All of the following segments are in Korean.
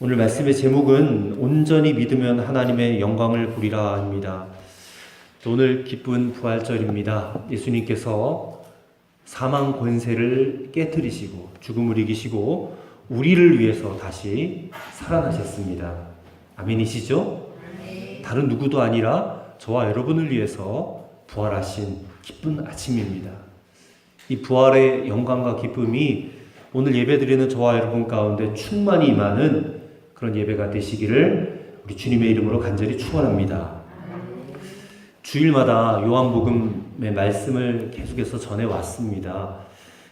오늘 말씀의 제목은 온전히 믿으면 하나님의 영광을 보리라입니다. 오늘 기쁜 부활절입니다. 예수님께서 사망 권세를 깨뜨리시고 죽음을 이기시고 우리를 위해서 다시 살아나셨습니다. 아멘이시죠? 다른 누구도 아니라 저와 여러분을 위해서 부활하신 기쁜 아침입니다. 이 부활의 영광과 기쁨이 오늘 예배드리는 저와 여러분 가운데 충만히 임하는 그런 예배가 되시기를 우리 주님의 이름으로 간절히 축원합니다. 주일마다 요한복음의 말씀을 계속해서 전해왔습니다.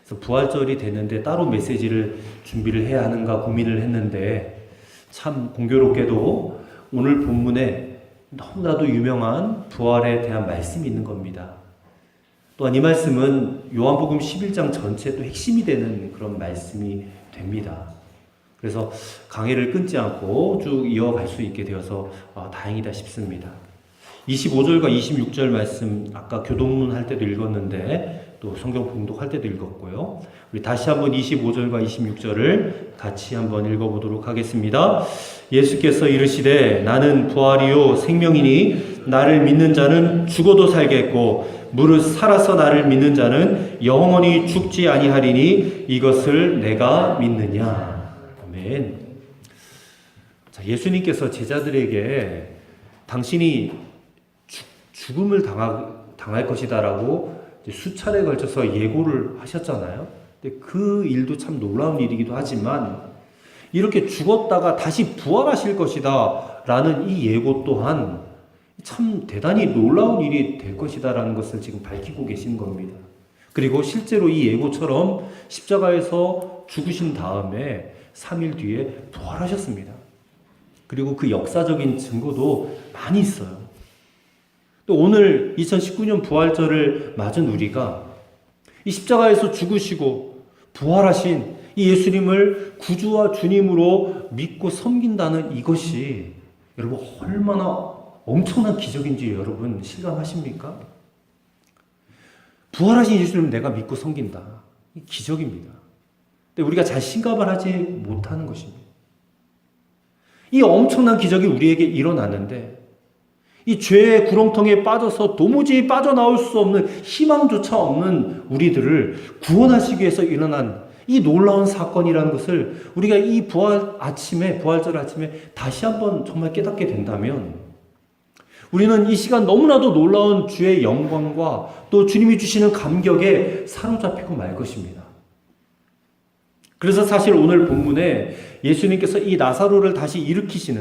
그래서 부활절이 됐는데 따로 메시지를 준비를 해야 하는가 고민을 했는데 참 공교롭게도 오늘 본문에 너무나도 유명한 부활에 대한 말씀이 있는 겁니다. 또한 이 말씀은 요한복음 11장 전체에 또 핵심이 되는 그런 말씀이 됩니다. 그래서 강의를 끊지 않고 쭉 이어갈 수 있게 되어서 다행이다 싶습니다. 25절과 26절 말씀 아까 교동문 할 때도 읽었는데 또 성경 봉독할 때도 읽었고요. 우리 다시 한번 25절과 26절을 같이 한번 읽어보도록 하겠습니다. 예수께서 이르시되 나는 부활이요 생명이니 나를 믿는 자는 죽어도 살겠고 무릇 살아서 나를 믿는 자는 영원히 죽지 아니하리니 이것을 내가 믿느냐. 아멘. 자, 예수님께서 제자들에게 당신이 죽음을 당할 것이다라고 수차례에 걸쳐서 예고를 하셨잖아요. 근데 그 일도 참 놀라운 일이기도 하지만 이렇게 죽었다가 다시 부활하실 것이다 라는 이 예고 또한 참 대단히 놀라운 일이 될 것이다라는 것을 지금 밝히고 계신 겁니다. 그리고 실제로 이 예고처럼 십자가에서 죽으신 다음에 3일 뒤에 부활하셨습니다. 그리고 그 역사적인 증거도 많이 있어요. 또 오늘 2019년 부활절을 맞은 우리가 이 십자가에서 죽으시고 부활하신 이 예수님을 구주와 주님으로 믿고 섬긴다는 이것이 여러분 얼마나 엄청난 기적인지 여러분 실감하십니까? 부활하신 예수님을 내가 믿고 섬긴다. 이 기적입니다. 근데 우리가 잘 실감을 하지 못하는 것입니다. 이 엄청난 기적이 우리에게 일어나는데 이 죄의 구렁텅이에 빠져서 도무지 빠져나올 수 없는 희망조차 없는 우리들을 구원하시기 위해서 일어난 이 놀라운 사건이라는 것을 우리가 이 부활절 아침에 다시 한번 정말 깨닫게 된다면 우리는 이 시간 너무나도 놀라운 주의 영광과 또 주님이 주시는 감격에 사로잡히고 말 것입니다. 그래서 사실 오늘 본문에 예수님께서 이 나사로를 다시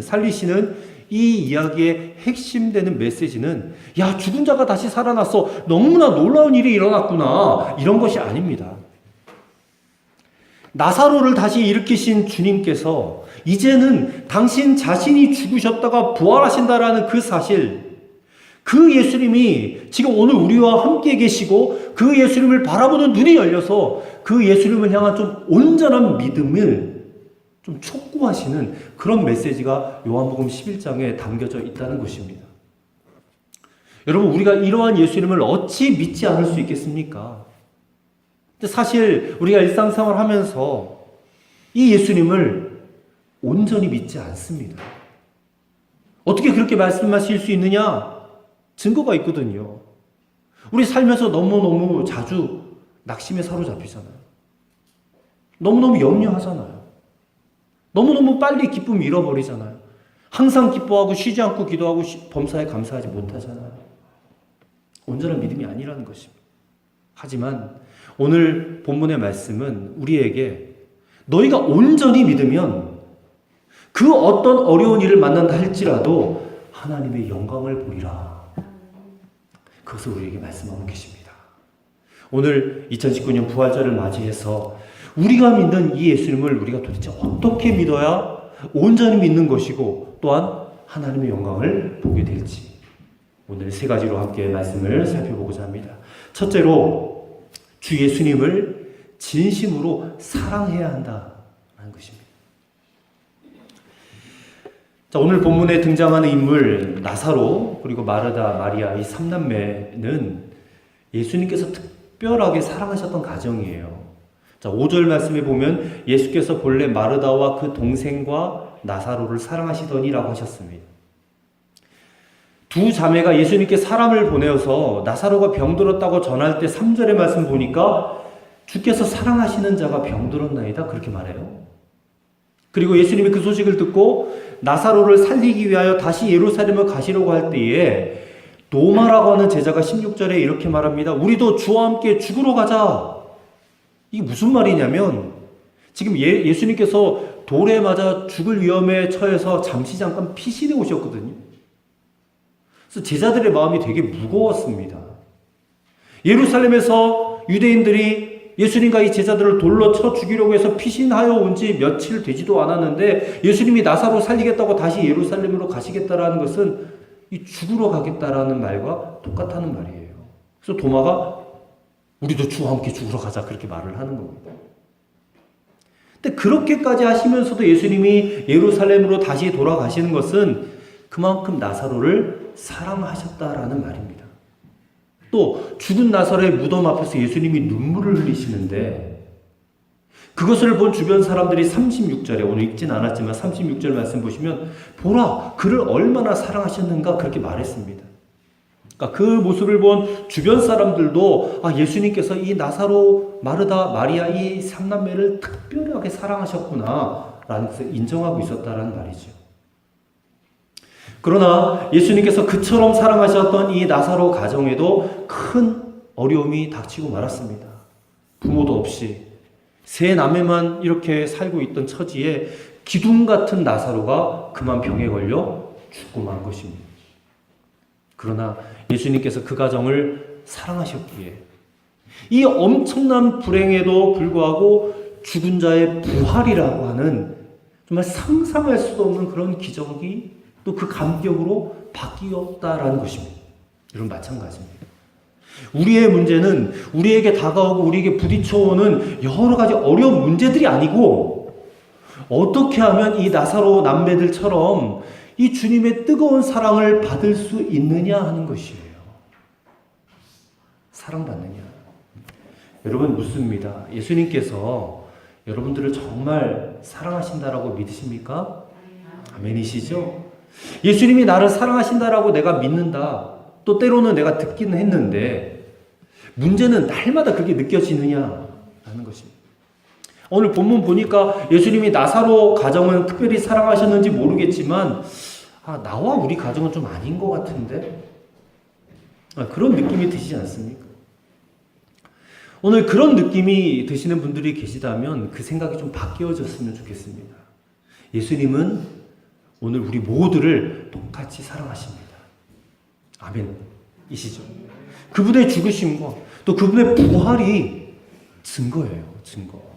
살리시는 이 이야기의 핵심되는 메시지는 야, 죽은 자가 다시 살아났어. 너무나 놀라운 일이 일어났구나. 이런 것이 아닙니다. 나사로를 다시 일으키신 주님께서 이제는 당신 자신이 죽으셨다가 부활하신다라는 그 사실, 그 예수님이 지금 오늘 우리와 함께 계시고 그 예수님을 바라보는 눈이 열려서 그 예수님을 향한 좀 온전한 믿음을 좀 촉구하시는 그런 메시지가 요한복음 11장에 담겨져 있다는 것입니다. 여러분, 우리가 이러한 예수님을 어찌 믿지 않을 수 있겠습니까? 근데 사실 우리가 일상생활 하면서 이 예수님을 온전히 믿지 않습니다. 어떻게 그렇게 말씀하실 수 있느냐? 증거가 있거든요. 우리 살면서 너무너무 자주 낙심에 사로잡히잖아요. 너무너무 염려하잖아요. 너무너무 빨리 기쁨 잃어버리잖아요. 항상 기뻐하고 쉬지 않고 기도하고 범사에 감사하지 못하잖아요. 온전한 믿음이 아니라는 것입니다. 하지만 오늘 본문의 말씀은 우리에게 너희가 온전히 믿으면 그 어떤 어려운 일을 만난다 할지라도 하나님의 영광을 보리라. 그것을 우리에게 말씀하고 계십니다. 오늘 2019년 부활절을 맞이해서 우리가 믿는 이 예수님을 우리가 도대체 어떻게 믿어야 온전히 믿는 것이고 또한 하나님의 영광을 보게 될지 오늘 세 가지로 함께 말씀을 살펴보고자 합니다. 첫째로 주 예수님을 진심으로 사랑해야 한다는 것입니다. 자, 오늘 본문에 등장하는 인물 나사로 그리고 마르다, 마리아 이 3남매는 예수님께서 특별하게 사랑하셨던 가정이에요. 자, 5절 말씀에 보면 예수께서 본래 마르다와 그 동생과 나사로를 사랑하시더니라고 하셨습니다. 두 자매가 예수님께 사람을 보내어서 나사로가 병들었다고 전할 때 3절의 말씀 보니까 주께서 사랑하시는 자가 병들었나이다 그렇게 말해요. 그리고 예수님이 그 소식을 듣고 나사로를 살리기 위하여 다시 예루살렘을 가시려고 할 때에 도마라고 하는 제자가 16절에 이렇게 말합니다. 우리도 주와 함께 죽으러 가자. 이게 무슨 말이냐면 지금 예수님께서 돌에 맞아 죽을 위험에 처해서 잠시 잠깐 피신해 오셨거든요. 그래서 제자들의 마음이 되게 무거웠습니다. 예루살렘에서 유대인들이 예수님과 이 제자들을 돌로 쳐 죽이려고 해서 피신하여 온 지 며칠 되지도 않았는데 예수님이 나사로 살리겠다고 다시 예루살렘으로 가시겠다라는 것은 이 죽으러 가겠다라는 말과 똑같다는 말이에요. 그래서 도마가 우리도 주와 함께 죽으러 가자 그렇게 말을 하는 겁니다. 근데 그렇게까지 하시면서도 예수님이 예루살렘으로 다시 돌아가시는 것은 그만큼 나사로를 사랑하셨다라는 말입니다. 또 죽은 나사로의 무덤 앞에서 예수님이 눈물을 흘리시는데 그것을 본 주변 사람들이 36절에 오늘 읽진 않았지만 36절 말씀 보시면 보라 그를 얼마나 사랑하셨는가 그렇게 말했습니다. 그러니까 그 모습을 본 주변 사람들도 예수님께서 이 나사로, 마르다, 마리아 이 삼남매를 특별하게 사랑하셨구나 라는 것을 인정하고 있었다는 말이죠. 그러나 예수님께서 그처럼 사랑하셨던 이 나사로 가정에도 큰 어려움이 닥치고 말았습니다. 부모도 없이 세 남매만 이렇게 살고 있던 처지에 기둥 같은 나사로가 그만 병에 걸려 죽고 만 것입니다. 그러나 예수님께서 그 가정을 사랑하셨기에 이 엄청난 불행에도 불구하고 죽은 자의 부활이라고 하는 정말 상상할 수도 없는 그런 기적이 또 그 감격으로 바뀌었다라는 것입니다. 여러분 마찬가지입니다. 우리의 문제는 우리에게 다가오고 우리에게 부딪혀오는 여러 가지 어려운 문제들이 아니고 어떻게 하면 이 나사로 남매들처럼 이 주님의 뜨거운 사랑을 받을 수 있느냐 하는 것이에요. 사랑받느냐. 여러분 묻습니다. 예수님께서 여러분들을 정말 사랑하신다라고 믿으십니까? 아멘이시죠? 예수님이 나를 사랑하신다라고 내가 믿는다. 또 때로는 내가 듣기는 했는데 문제는 날마다 그렇게 느껴지느냐라는 것입니다. 오늘 본문 보니까 예수님이 나사로 가정은 특별히 사랑하셨는지 모르겠지만 나와 우리 가정은 좀 아닌 것 같은데 그런 느낌이 드시지 않습니까? 오늘 그런 느낌이 드시는 분들이 계시다면 그 생각이 좀 바뀌어졌으면 좋겠습니다. 예수님은 오늘 우리 모두를 똑같이 사랑하십니다. 아멘이시죠? 그분의 죽으심과 또 그분의 부활이 증거예요. 증거.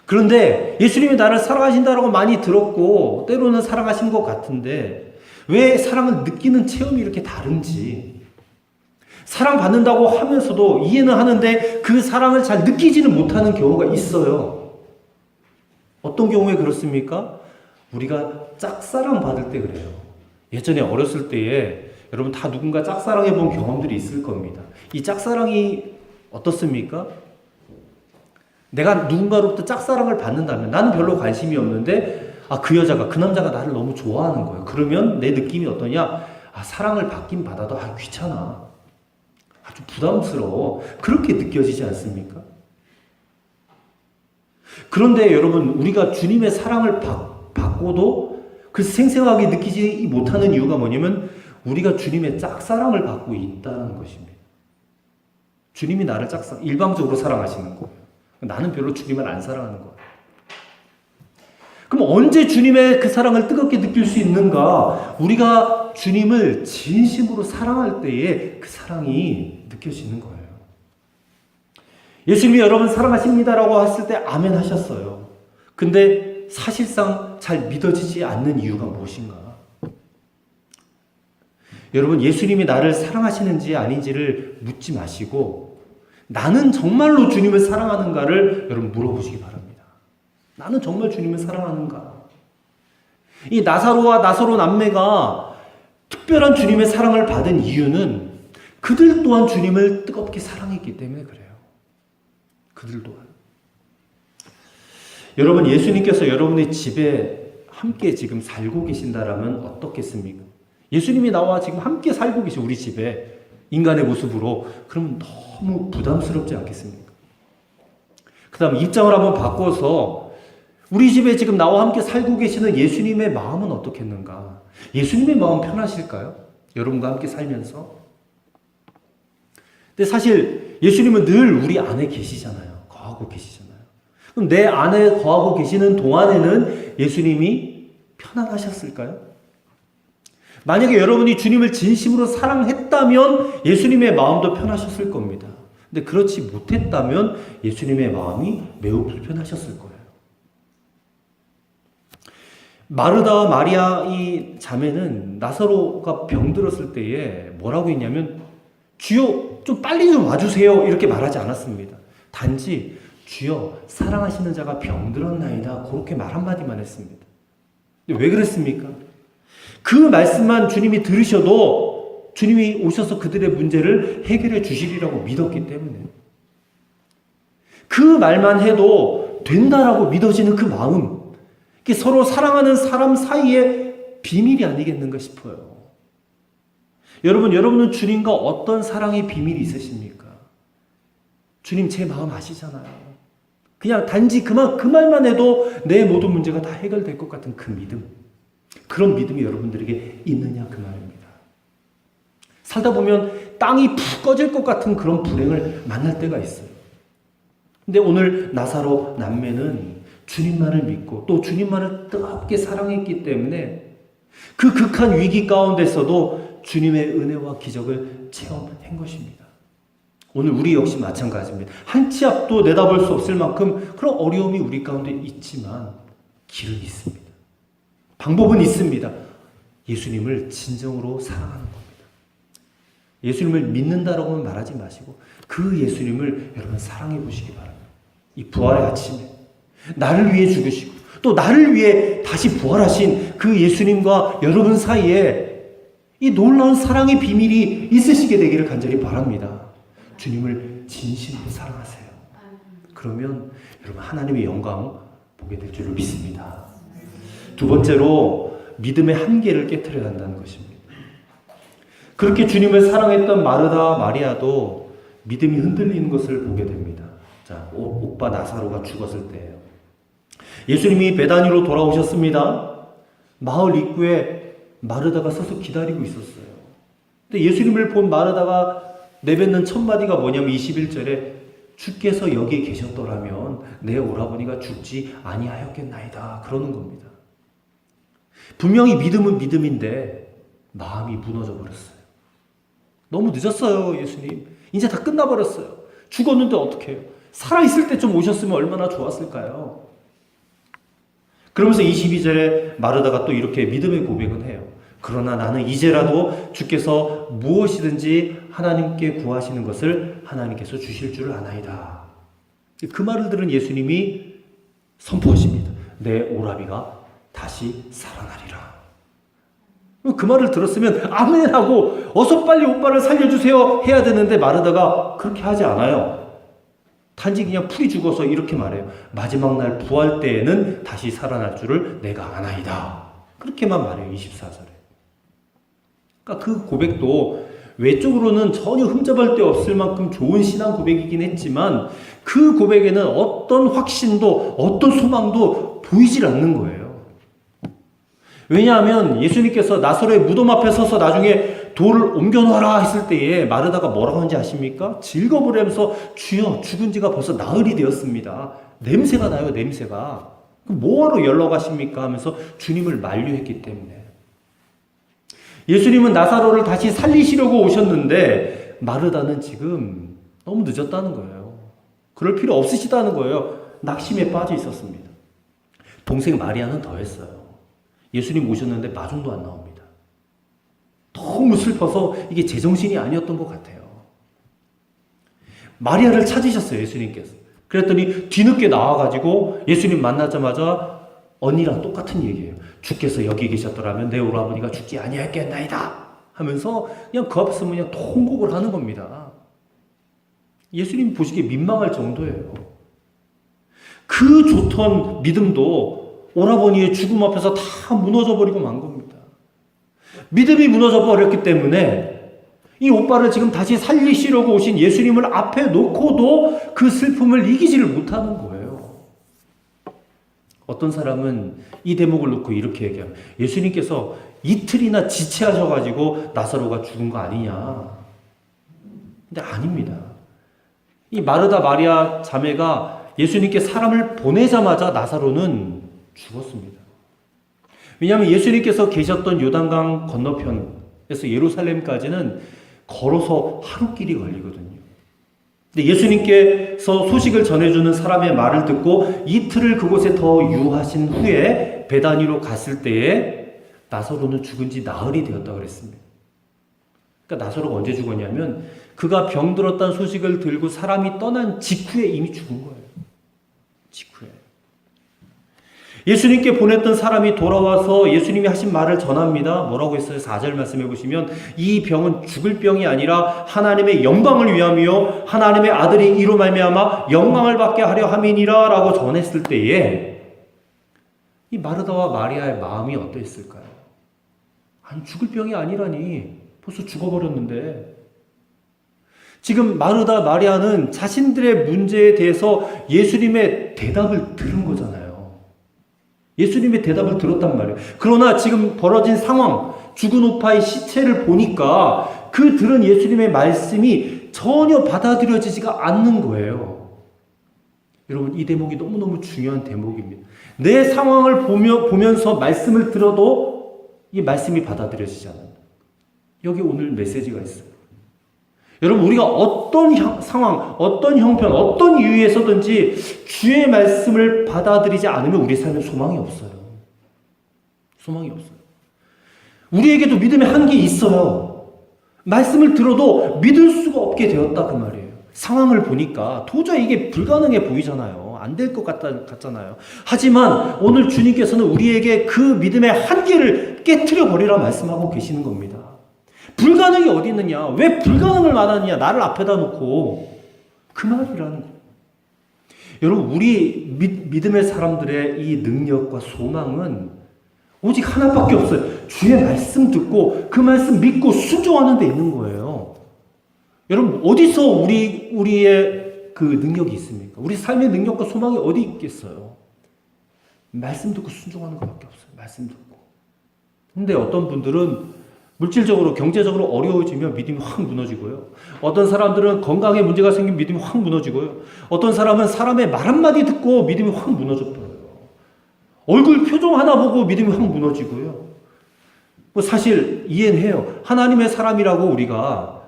그런데 예수님이 나를 사랑하신다라고 많이 들었고 때로는 사랑하신 것 같은데 왜 사랑을 느끼는 체험이 이렇게 다른지 사랑받는다고 하면서도 이해는 하는데 그 사랑을 잘 느끼지는 못하는 경우가 있어요. 어떤 경우에 그렇습니까? 우리가 짝사랑 받을 때 그래요. 예전에 어렸을 때에 여러분 다 누군가 짝사랑해 본 경험들이 있을 겁니다. 이 짝사랑이 어떻습니까? 내가 누군가로부터 짝사랑을 받는다면 나는 별로 관심이 없는데 그 여자가 그 남자가 나를 너무 좋아하는 거예요. 그러면 내 느낌이 어떠냐? 사랑을 받긴 받아도 귀찮아. 좀 부담스러워. 그렇게 느껴지지 않습니까? 그런데 여러분 우리가 주님의 사랑을 받고도 그 생생하게 느끼지 못하는 이유가 뭐냐면 우리가 주님의 짝사랑을 받고 있다는 것입니다. 주님이 나를 일방적으로 사랑하시는 거예요. 나는 별로 주님을 안 사랑하는 거예요. 그럼 언제 주님의 그 사랑을 뜨겁게 느낄 수 있는가? 우리가 주님을 진심으로 사랑할 때에 그 사랑이 느껴지는 거예요. 예수님이 여러분 사랑하십니다라고 했을 때 아멘 하셨어요. 근데 사실상 잘 믿어지지 않는 이유가 무엇인가? 여러분 예수님이 나를 사랑하시는지 아닌지를 묻지 마시고 나는 정말로 주님을 사랑하는가를 여러분 물어보시기 바랍니다. 나는 정말 주님을 사랑하는가? 이 나사로와 나사로 남매가 특별한 주님의 사랑을 받은 이유는 그들 또한 주님을 뜨겁게 사랑했기 때문에 그래요. 그들도 와요. 여러분, 예수님께서 여러분의 집에 함께 지금 살고 계신다라면 어떻겠습니까? 예수님이 나와 지금 함께 살고 계신 우리 집에 인간의 모습으로, 그러면 너무 부담스럽지 않겠습니까? 그 다음 입장을 한번 바꿔서 우리 집에 지금 나와 함께 살고 계시는 예수님의 마음은 어떻겠는가? 예수님의 마음 편하실까요? 여러분과 함께 살면서. 근데 사실 예수님은 늘 우리 안에 계시잖아요. 거하고 계시잖아요. 그럼 내 안에 거하고 계시는 동안에는 예수님이 편안하셨을까요? 만약에 여러분이 주님을 진심으로 사랑했다면 예수님의 마음도 편하셨을 겁니다. 근데 그렇지 못했다면 예수님의 마음이 매우 불편하셨을 거예요. 마르다와 마리아 이 자매는 나사로가 병들었을 때에 뭐라고 했냐면, 주여 좀 빨리 좀 와주세요 이렇게 말하지 않았습니다. 단지 주여 사랑하시는 자가 병들었나이다 그렇게 말 한마디만 했습니다. 근데 왜 그랬습니까? 그 말씀만 주님이 들으셔도 주님이 오셔서 그들의 문제를 해결해 주시리라고 믿었기 때문에, 그 말만 해도 된다라고 믿어지는 그 마음, 이게 서로 사랑하는 사람 사이의 비밀이 아니겠는가 싶어요. 여러분은 주님과 어떤 사랑의 비밀이 있으십니까? 주님 제 마음 아시잖아요. 그냥 단지 그 말만 해도 내 모든 문제가 다 해결될 것 같은 그 믿음, 그런 믿음이 여러분들에게 있느냐 그 말입니다. 살다 보면 땅이 푹 꺼질 것 같은 그런 불행을 만날 때가 있어요. 근데 오늘 나사로 남매는 주님만을 믿고 또 주님만을 뜨겁게 사랑했기 때문에 그 극한 위기 가운데서도 주님의 은혜와 기적을 체험한 것입니다. 오늘 우리 역시 마찬가지입니다. 한 치 앞도 내다볼 수 없을 만큼 그런 어려움이 우리 가운데 있지만 길은 있습니다. 방법은 있습니다. 예수님을 진정으로 사랑하는 겁니다. 예수님을 믿는다라고는 말하지 마시고 그 예수님을 여러분 사랑해 보시기 바랍니다. 이 부활의 아침에 나를 위해 죽으시고 또 나를 위해 다시 부활하신 그 예수님과 여러분 사이에 이 놀라운 사랑의 비밀이 있으시게 되기를 간절히 바랍니다. 주님을 진심으로 사랑하세요. 그러면 여러분 하나님의 영광 보게 될 줄을 믿습니다. 두 번째로 믿음의 한계를 깨트려야 한다는 것입니다. 그렇게 주님을 사랑했던 마르다 마리아도 믿음이 흔들리는 것을 보게 됩니다. 자, 오빠 나사로가 죽었을 때예요. 예수님이 베다니로 돌아오셨습니다. 마을 입구에 마르다가 서서 기다리고 있었어요. 근데 예수님을 본 마르다가 내뱉는 첫 마디가 뭐냐면 21절에 주께서 여기 계셨더라면 내 오라버니가 죽지 아니하였겠나이다 그러는 겁니다. 분명히 믿음은 믿음인데 마음이 무너져 버렸어요. 너무 늦었어요. 예수님 이제 다 끝나버렸어요. 죽었는데 어떻게 해요? 살아있을 때 좀 오셨으면 얼마나 좋았을까요? 그러면서 22절에 마르다가 또 이렇게 믿음의 고백은 해요. 그러나 나는 이제라도 주께서 무엇이든지 하나님께 구하시는 것을 하나님께서 주실 줄 아나이다. 그 말을 들은 예수님이 선포하십니다. 내 오라비가 다시 살아나리라. 그 말을 들었으면 아멘 하고 어서 빨리 오빠를 살려주세요 해야 되는데 마르다가 그렇게 하지 않아요. 단지 그냥 풀이 죽어서 이렇게 말해요. 마지막 날 부활 때에는 다시 살아날 줄을 내가 아나이다. 그렇게만 말해요. 24절에. 그러니까 그 고백도 외적으로는 전혀 흠잡을 데 없을 만큼 좋은 신앙 고백이긴 했지만 그 고백에는 어떤 확신도 어떤 소망도 보이질 않는 거예요. 왜냐하면 예수님께서 나사로의 무덤 앞에 서서 나중에 돌을 옮겨놔라 했을 때에 마르다가 뭐라고 하는지 아십니까? 즐거워하면서 주여 죽은 지가 벌써 나흘이 되었습니다. 냄새가 나요. 냄새가. 뭐하러 연락하십니까? 하면서 주님을 만류했기 때문에. 예수님은 나사로를 다시 살리시려고 오셨는데 마르다는 지금 너무 늦었다는 거예요. 그럴 필요 없으시다는 거예요. 낙심에 빠져 있었습니다. 동생 마리아는 더 했어요. 예수님 오셨는데 마중도 안 나옵니다. 너무 슬퍼서 이게 제정신이 아니었던 것 같아요. 마리아를 찾으셨어요. 예수님께서. 그랬더니 뒤늦게 나와가지고 예수님 만나자마자 언니랑 똑같은 얘기예요. 주께서 여기 계셨더라면 내 오라버니가 죽지 아니하였겠나이다 하면서 그냥 그 앞에서 그냥 통곡을 하는 겁니다. 예수님 보시기에 민망할 정도예요. 그 좋던 믿음도 오라버니의 죽음 앞에서 다 무너져 버리고 만 겁니다. 믿음이 무너져 버렸기 때문에 이 오빠를 지금 다시 살리시려고 오신 예수님을 앞에 놓고도 그 슬픔을 이기지를 못하는 거예요. 어떤 사람은 이 대목을 놓고 이렇게 얘기합니다. 예수님께서 이틀이나 지체하셔가지고 나사로가 죽은 거 아니냐. 근데 아닙니다. 이 마르다 마리아 자매가 예수님께 사람을 보내자마자 나사로는 죽었습니다. 왜냐하면 예수님께서 계셨던 요단강 건너편에서 예루살렘까지는 걸어서 하루길이 걸리거든요. 근데 예수님께서 소식을 전해주는 사람의 말을 듣고 이틀을 그곳에 더 유하신 후에 베다니로 갔을 때에 나사로는 죽은 지 나흘이 되었다고 그랬습니다. 그러니까 나사로가 언제 죽었냐면 그가 병들었다는 소식을 들고 사람이 떠난 직후에 이미 죽은 거예요. 직후에. 예수님께 보냈던 사람이 돌아와서 예수님이 하신 말을 전합니다. 뭐라고 했어요? 4절 말씀해 보시면 이 병은 죽을 병이 아니라 하나님의 영광을 위함이요 하나님의 아들이 이로 말미암아 영광을 받게 하려 함이니라 라고 전했을 때에 이 마르다와 마리아의 마음이 어떠했을까요? 아니 죽을 병이 아니라니 벌써 죽어버렸는데. 지금 마르다 마리아는 자신들의 문제에 대해서 예수님의 대답을 들은 거잖아요. 예수님의 대답을 들었단 말이에요. 그러나 지금 벌어진 상황, 죽은 오빠의 시체를 보니까 그 들은 예수님의 말씀이 전혀 받아들여지지가 않는 거예요. 여러분, 이 대목이 너무너무 중요한 대목입니다. 내 상황을 보면서 말씀을 들어도 이 말씀이 받아들여지지 않는다. 여기 오늘 메시지가 있어요. 여러분, 우리가 어떤 상황, 어떤 형편, 어떤 이유에서든지 주의 말씀을 받아들이지 않으면 우리 삶에 소망이 없어요. 소망이 없어요. 우리에게도 믿음의 한계 있어요. 말씀을 들어도 믿을 수가 없게 되었다 그 말이에요. 상황을 보니까 도저히 이게 불가능해 보이잖아요. 안 될 것 같잖아요. 하지만 오늘 주님께서는 우리에게 그 믿음의 한계를 깨트려 버리라 말씀하고 계시는 겁니다. 불가능이 어디 있느냐? 왜 불가능을 말하느냐? 나를 앞에다 놓고 그 말이라는 거예요. 여러분, 우리 믿음의 사람들의 이 능력과 소망은 오직 하나밖에 없어요. 주의 말씀 듣고 그 말씀 믿고 순종하는 데 있는 거예요. 여러분, 어디서 우리의 그 능력이 있습니까? 우리 삶의 능력과 소망이 어디 있겠어요? 말씀 듣고 순종하는 것밖에 없어요. 말씀 듣고. 근데 어떤 분들은 물질적으로, 경제적으로 어려워지면 믿음이 확 무너지고요. 어떤 사람들은 건강에 문제가 생기면 믿음이 확 무너지고요. 어떤 사람은 사람의 말 한마디 듣고 믿음이 확 무너져버려요. 얼굴 표정 하나 보고 믿음이 확 무너지고요. 뭐 사실 이해는 해요. 하나님의 사람이라고 우리가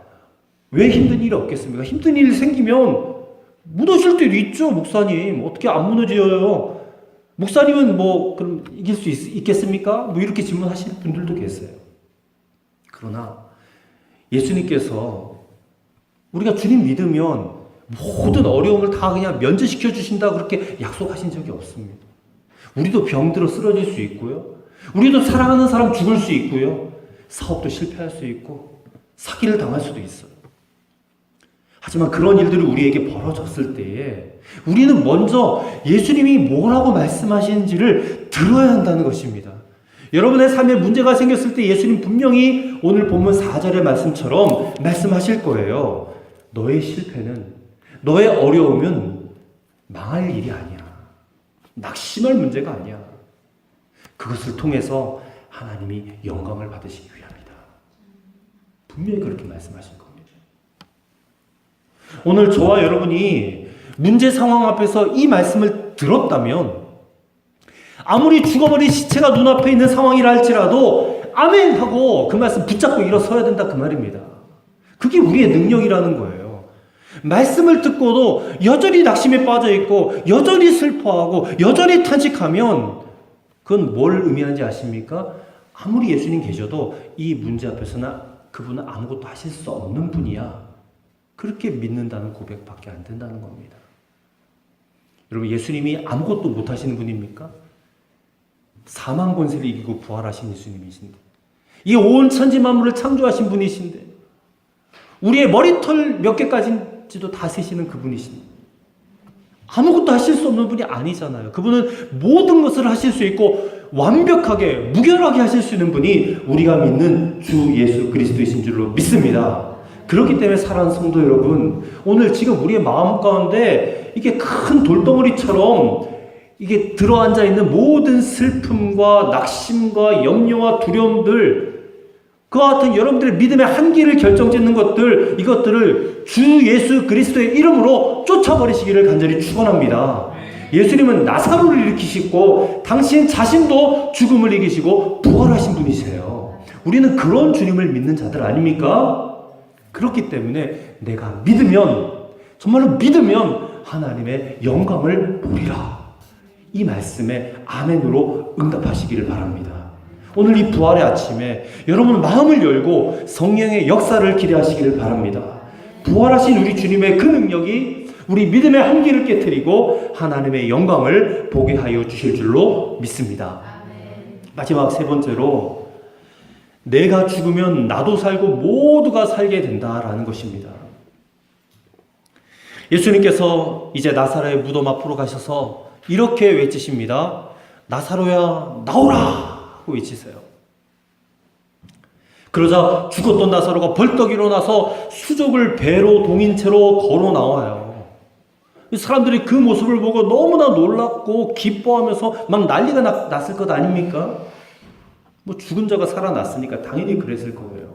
왜 힘든 일이 없겠습니까? 힘든 일 생기면 무너질 때도 있죠, 목사님. 어떻게 안 무너져요? 목사님은 뭐 그럼 이길 수 있겠습니까? 뭐 이렇게 질문하시는 분들도 계세요. 그러나 예수님께서 우리가 주님 믿으면 모든 어려움을 다 그냥 면제시켜 주신다 그렇게 약속하신 적이 없습니다. 우리도 병들어 쓰러질 수 있고요. 우리도 사랑하는 사람 죽을 수 있고요. 사업도 실패할 수 있고 사기를 당할 수도 있어요. 하지만 그런 일들이 우리에게 벌어졌을 때에 우리는 먼저 예수님이 뭐라고 말씀하시는지를 들어야 한다는 것입니다. 여러분의 삶에 문제가 생겼을 때 예수님 분명히 오늘 본문 4절의 말씀처럼 말씀하실 거예요. 너의 실패는, 너의 어려움은 망할 일이 아니야. 낙심할 문제가 아니야. 그것을 통해서 하나님이 영광을 받으시기 위함이다. 분명히 그렇게 말씀하신 겁니다. 오늘 저와 여러분이 문제 상황 앞에서 이 말씀을 들었다면 아무리 죽어버린 시체가 눈앞에 있는 상황이라 할지라도 아멘 하고 그 말씀 붙잡고 일어서야 된다 그 말입니다. 그게 우리의 능력이라는 거예요. 말씀을 듣고도 여전히 낙심에 빠져있고 여전히 슬퍼하고 여전히 탄식하면 그건 뭘 의미하는지 아십니까? 아무리 예수님 계셔도 이 문제 앞에서는 그분은 아무것도 하실 수 없는 분이야. 그렇게 믿는다는 고백밖에 안 된다는 겁니다. 여러분, 예수님이 아무것도 못하시는 분입니까? 사망 권세를 이기고 부활하신 예수님이신데, 이 온 천지 만물을 창조하신 분이신데, 우리의 머리털 몇 개까지는 천지도 다스리시는 그분이십니다. 아무것도 하실 수 없는 분이 아니잖아요. 그분은 모든 것을 하실 수 있고 완벽하게 무결하게 하실 수 있는 분이 우리가 믿는 주 예수 그리스도이신 줄로 믿습니다. 그렇기 때문에 사랑하는 성도 여러분, 오늘 지금 우리의 마음 가운데 이게 큰 돌덩어리처럼 이게 들어앉아 있는 모든 슬픔과 낙심과 염려와 두려움들, 그와 같은 여러분들의 믿음의 한계를 결정짓는 것들, 이것들을 주 예수 그리스도의 이름으로 쫓아버리시기를 간절히 축원합니다. 예수님은 나사로를 일으키시고 당신 자신도 죽음을 이기시고 부활하신 분이세요. 우리는 그런 주님을 믿는 자들 아닙니까? 그렇기 때문에 내가 믿으면, 정말로 믿으면 하나님의 영광을 보리라. 이 말씀에 아멘으로 응답하시기를 바랍니다. 오늘 이 부활의 아침에 여러분 마음을 열고 성령의 역사를 기대하시기를 바랍니다. 부활하신 우리 주님의 그 능력이 우리 믿음의 한계를 깨트리고 하나님의 영광을 보게 하여 주실 줄로 믿습니다. 마지막 세 번째로, 내가 죽으면 나도 살고 모두가 살게 된다라는 것입니다. 예수님께서 이제 나사로의 무덤 앞으로 가셔서 이렇게 외치십니다. 나사로야 나오라 하고 외치세요. 그러자 죽었던 나사로가 벌떡 일어나서 수족을 배로 동인 채로 걸어 나와요. 사람들이 그 모습을 보고 너무나 놀랍고 기뻐하면서 막 난리가 났을 것 아닙니까? 뭐 죽은 자가 살아났으니까 당연히 그랬을 거예요.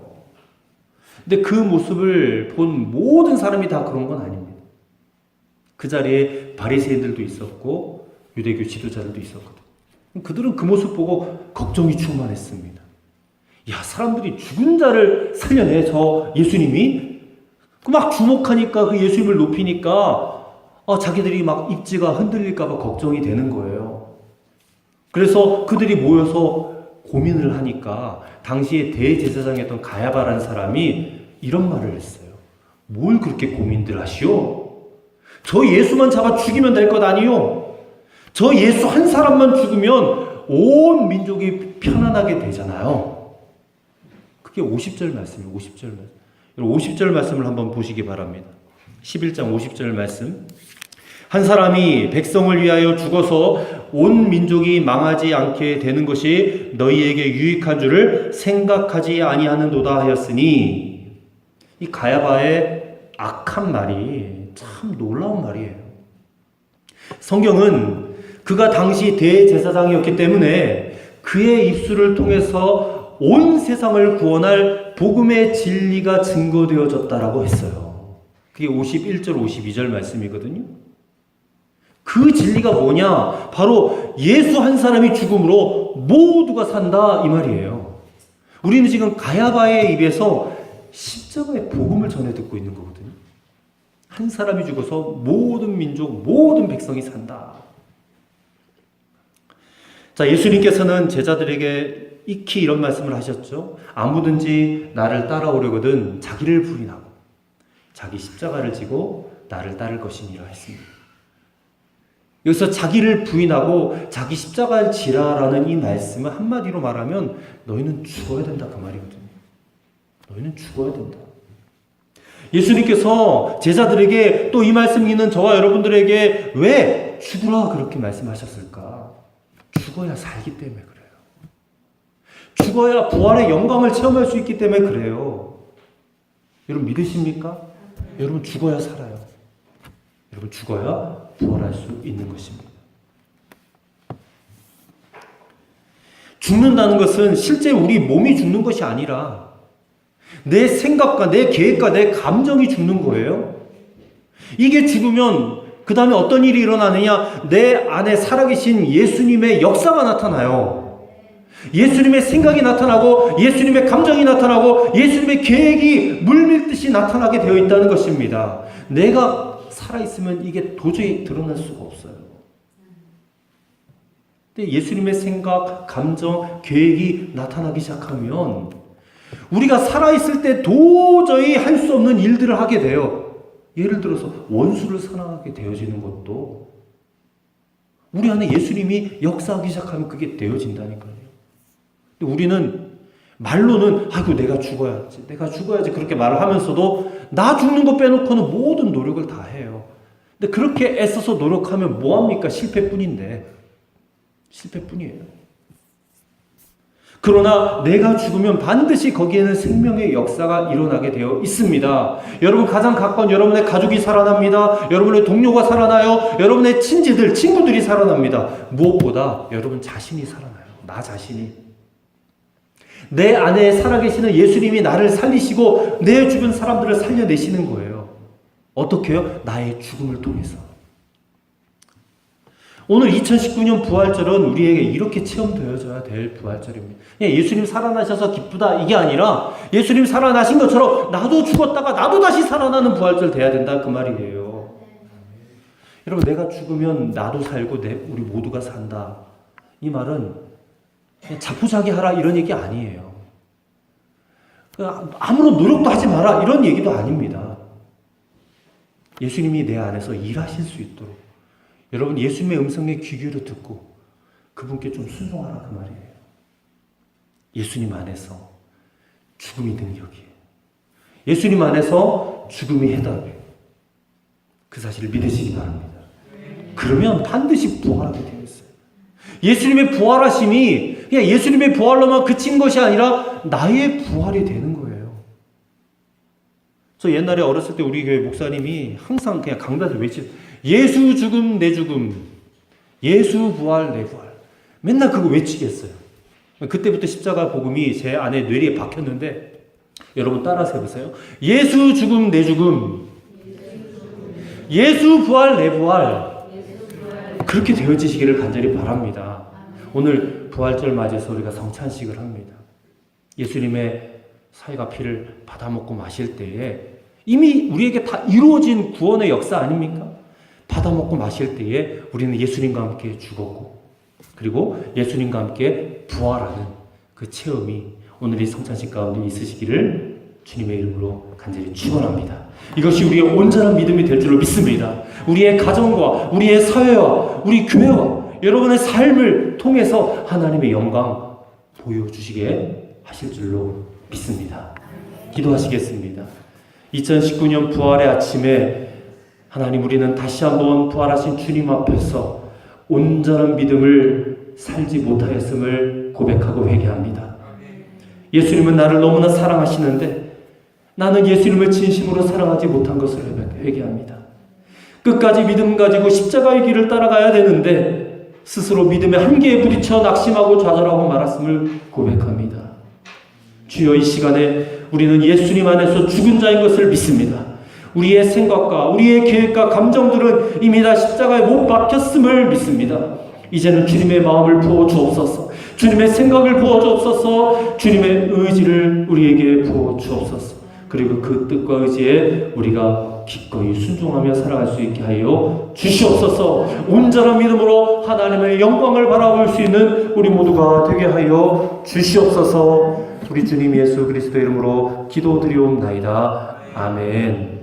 근데 그 모습을 본 모든 사람이 다 그런 건 아닙니다. 그 자리에 바리새인들도 있었고 유대교 지도자들도 있었거든요. 그들은 그 모습 보고 걱정이 충만했습니다. 야, 사람들이 죽은 자를 살려내, 저 예수님이? 막 주목하니까, 그 예수님을 높이니까 자기들이 막 입지가 흔들릴까봐 걱정이 되는 거예요. 그래서 그들이 모여서 고민을 하니까 당시에 대제사장이었던 가야바라는 사람이 이런 말을 했어요. 뭘 그렇게 고민들 하시오? 저 예수만 잡아 죽이면 될 것 아니요? 저 예수 한 사람만 죽으면 온 민족이 편안하게 되잖아요. 그게 50절 말씀이에요. 50절 말씀. 50절 말씀을 한번 보시기 바랍니다. 11장 50절 말씀. 한 사람이 백성을 위하여 죽어서 온 민족이 망하지 않게 되는 것이 너희에게 유익한 줄을 생각하지 아니하는도다 하였으니, 이 가야바의 악한 말이 참 놀라운 말이에요. 성경은 그가 당시 대제사장이었기 때문에 그의 입술을 통해서 온 세상을 구원할 복음의 진리가 증거되어졌다라고 했어요. 그게 51절 52절 말씀이거든요. 그 진리가 뭐냐? 바로 예수 한 사람이 죽음으로 모두가 산다 이 말이에요. 우리는 지금 가야바의 입에서 십자가의 복음을 전해 듣고 있는 거거든요. 한 사람이 죽어서 모든 민족, 모든 백성이 산다. 자, 예수님께서는 제자들에게 익히 이런 말씀을 하셨죠. 아무든지 나를 따라오려거든 자기를 부인하고 자기 십자가를 지고 나를 따를 것이니라 했습니다. 여기서 자기를 부인하고 자기 십자가를 지라라는 이 말씀은 한마디로 말하면 너희는 죽어야 된다 그 말이거든요. 너희는 죽어야 된다. 예수님께서 제자들에게 또 이 말씀 있는 저와 여러분들에게 왜 죽으라 그렇게 말씀하셨을까? 죽어야 살기 때문에 그래요. 죽어야 부활의 영광을 체험할 수 있기 때문에 그래요. 여러분 믿으십니까? 여러분 죽어야 살아요. 여러분 죽어야 부활할 수 있는 것입니다. 죽는다는 것은 실제 우리 몸이 죽는 것이 아니라 내 생각과 내 계획과 내 감정이 죽는 거예요. 이게 죽으면 그 다음에 어떤 일이 일어나느냐? 내 안에 살아계신 예수님의 역사가 나타나요. 예수님의 생각이 나타나고 예수님의 감정이 나타나고 예수님의 계획이 물밀듯이 나타나게 되어 있다는 것입니다. 내가 살아있으면 이게 도저히 드러날 수가 없어요. 근데 예수님의 생각, 감정, 계획이 나타나기 시작하면 우리가 살아있을 때 도저히 할 수 없는 일들을 하게 돼요. 예를 들어서 원수를 사랑하게 되어지는 것도 우리 안에 예수님이 역사하기 시작하면 그게 되어진다니까요. 근데 우리는 말로는 아이고 내가 죽어야지 그렇게 말을 하면서도 나 죽는 거 빼놓고는 모든 노력을 다 해요. 근데 그렇게 애써서 노력하면 뭐합니까? 실패뿐이에요. 그러나 내가 죽으면 반드시 거기에는 생명의 역사가 일어나게 되어 있습니다. 여러분 가장 가까운 여러분의 가족이 살아납니다. 여러분의 동료가 살아나요. 여러분의 친구들이 살아납니다. 무엇보다 여러분 자신이 살아나요. 나 자신이. 내 안에 살아계시는 예수님이 나를 살리시고 내 주변 사람들을 살려내시는 거예요. 어떻게요? 나의 죽음을 통해서. 오늘 2019년 부활절은 우리에게 이렇게 체험되어져야 될 부활절입니다. 예수님 살아나셔서 기쁘다 이게 아니라 예수님 살아나신 것처럼 나도 죽었다가 나도 다시 살아나는 부활절 돼야 된다 그 말이에요. 여러분 내가 죽으면 나도 살고 우리 모두가 산다. 이 말은 자포자기하라 이런 얘기 아니에요. 아무런 노력도 하지 마라 이런 얘기도 아닙니다. 예수님이 내 안에서 일하실 수 있도록 여러분 예수님의 음성에 귀 기울여 듣고 그분께 좀 순종하라 그 말이에요. 예수님 안에서 죽음이 능력이에요. 예수님 안에서 죽음이 해답이에요. 그 사실을 믿으시기 바랍니다. 그러면 반드시 부활하게 되어 있어요. 예수님의 부활하심이 그냥 예수님의 부활로만 그친 것이 아니라 나의 부활이 되는 거예요. 저 옛날에 어렸을 때 우리 교회 목사님이 항상 그냥 강단에서 예수 죽음 내 죽음, 예수 부활 내 부활. 맨날 그거 외치겠어요. 그때부터 십자가 복음이 제 안에 뇌리에 박혔는데 여러분 따라서 해보세요. 예수 죽음 내 죽음, 예수 부활 내 부활. 그렇게 되어지시기를 간절히 바랍니다. 오늘 부활절 맞이해서 우리가 성찬식을 합니다. 예수님의 살과 피를 받아먹고 마실 때에 이미 우리에게 다 이루어진 구원의 역사 아닙니까? 받아먹고 마실 때에 우리는 예수님과 함께 죽었고 그리고 예수님과 함께 부활하는 그 체험이 오늘 이 성찬식 가운데 있으시기를 주님의 이름으로 간절히 축원합니다. 이것이 우리의 온전한 믿음이 될 줄로 믿습니다. 우리의 가정과 우리의 사회와 우리 교회와 여러분의 삶을 통해서 하나님의 영광 보여주시게 하실 줄로 믿습니다. 기도하시겠습니다. 2019년 부활의 아침에 하나님 우리는 다시 한번 부활하신 주님 앞에서 온전한 믿음을 살지 못하였음을 고백하고 회개합니다. 예수님은 나를 너무나 사랑하시는데 나는 예수님을 진심으로 사랑하지 못한 것을 회개합니다. 끝까지 믿음 가지고 십자가의 길을 따라가야 되는데 스스로 믿음의 한계에 부딪혀 낙심하고 좌절하고 말았음을 고백합니다. 주여 이 시간에 우리는 예수님 안에서 죽은 자인 것을 믿습니다. 우리의 생각과 우리의 계획과 감정들은 이미 다 십자가에 못 박혔음을 믿습니다. 이제는 주님의 마음을 부어 주옵소서. 주님의 생각을 부어 주옵소서. 주님의 의지를 우리에게 부어 주옵소서. 그리고 그 뜻과 의지에 우리가 기꺼이 순종하며 살아갈 수 있게 하여 주시옵소서. 온전한 믿음으로 하나님의 영광을 바라볼 수 있는 우리 모두가 되게 하여 주시옵소서. 우리 주님 예수 그리스도 이름으로 기도드리옵나이다. 아멘.